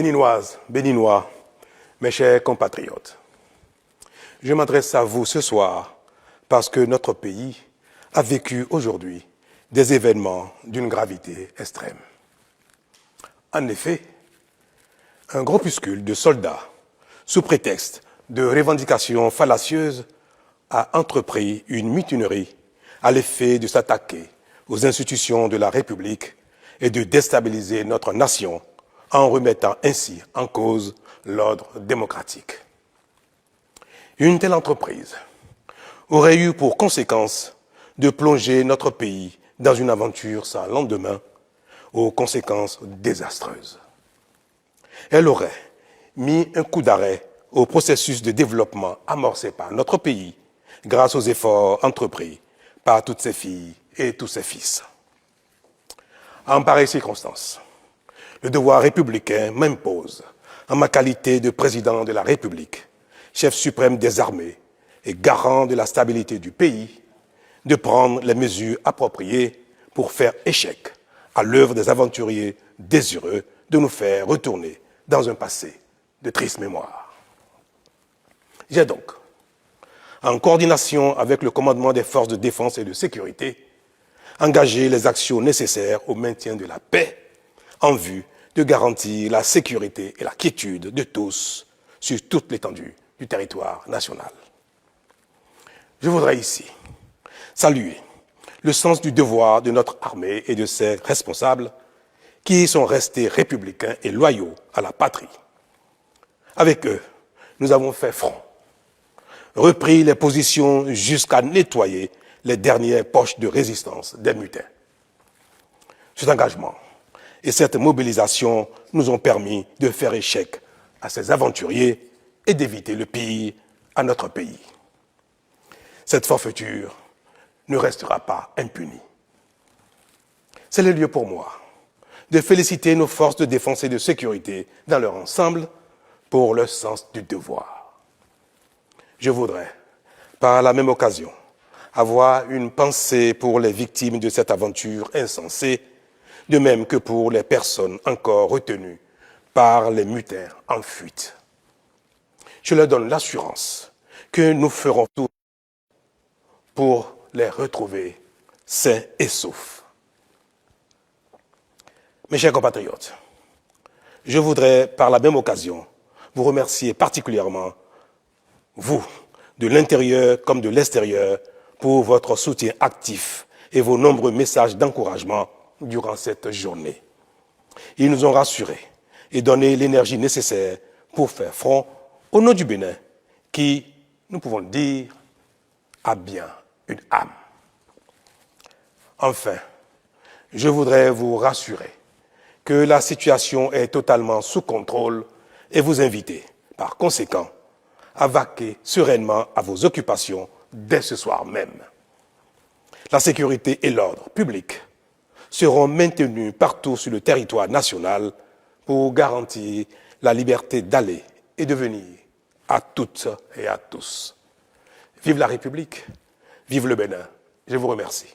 Béninoises, Béninois, mes chers compatriotes, je m'adresse à vous ce soir parce que notre pays a vécu aujourd'hui des événements d'une gravité extrême. En effet, un groupuscule de soldats, sous prétexte de revendications fallacieuses, a entrepris une mutinerie à l'effet de s'attaquer aux institutions de la République et de déstabiliser notre nation en remettant ainsi en cause l'ordre démocratique. Une telle entreprise aurait eu pour conséquence de plonger notre pays dans une aventure sans lendemain, aux conséquences désastreuses. Elle aurait mis un coup d'arrêt au processus de développement amorcé par notre pays grâce aux efforts entrepris par toutes ses filles et tous ses fils. En pareille circonstance, le devoir républicain m'impose, en ma qualité de président de la République, chef suprême des armées et garant de la stabilité du pays, de prendre les mesures appropriées pour faire échec à l'œuvre des aventuriers désireux de nous faire retourner dans un passé de triste mémoire. J'ai donc, en coordination avec le commandement des forces de défense et de sécurité, engagé les actions nécessaires au maintien de la paix en vue de garantir la sécurité et la quiétude de tous sur toute l'étendue du territoire national. Je voudrais ici saluer le sens du devoir de notre armée et de ses responsables qui sont restés républicains et loyaux à la patrie. Avec eux, nous avons fait front, repris les positions jusqu'à nettoyer les dernières poches de résistance des mutins. Cet engagement et cette mobilisation nous ont permis de faire échec à ces aventuriers et d'éviter le pire à notre pays. Cette forfaiture ne restera pas impunie. C'est le lieu pour moi de féliciter nos forces de défense et de sécurité dans leur ensemble pour leur sens du devoir. Je voudrais, par la même occasion, avoir une pensée pour les victimes de cette aventure insensée, de même que pour les personnes encore retenues par les mutins en fuite. Je leur donne l'assurance que nous ferons tout pour les retrouver sains et saufs. Mes chers compatriotes, je voudrais par la même occasion vous remercier particulièrement, vous, de l'intérieur comme de l'extérieur, pour votre soutien actif et vos nombreux messages d'encouragement durant cette journée. Ils nous ont rassurés et donné l'énergie nécessaire pour faire front au nom du Bénin, qui, nous pouvons le dire, a bien une âme. Enfin, je voudrais vous rassurer que la situation est totalement sous contrôle et vous inviter, par conséquent, à vaquer sereinement à vos occupations dès ce soir même. La sécurité et l'ordre public seront maintenus partout sur le territoire national pour garantir la liberté d'aller et de venir à toutes et à tous. Vive la République, vive le Bénin. Je vous remercie.